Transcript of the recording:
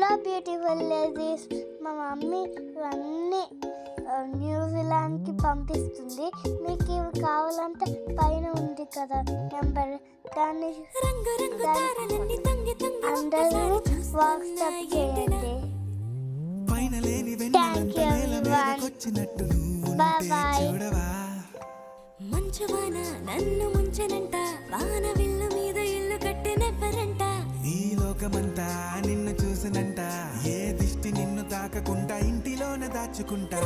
Hello beautiful ladies, మా mummy ఇవన్నీ న్యూజిలాండ్కి పంపిస్తుంది. మీకు ఇవి కావాలంటే పైన ఉంది కదా నెంబర్, దాన్ని అందరూ వాట్సాప్ చేయండి. Thank you everyone, bye. మంచువాన నన్ను ముంచెనంట, వాన విల్లు మీద ఇల్లు కట్టినెవ్వరంట. ఈ లోకమంతా నిన్ను చూసినంట, ఏ దిష్టి నిన్ను తాకకుండా ఇంటిలోనే దాచుకుంటా.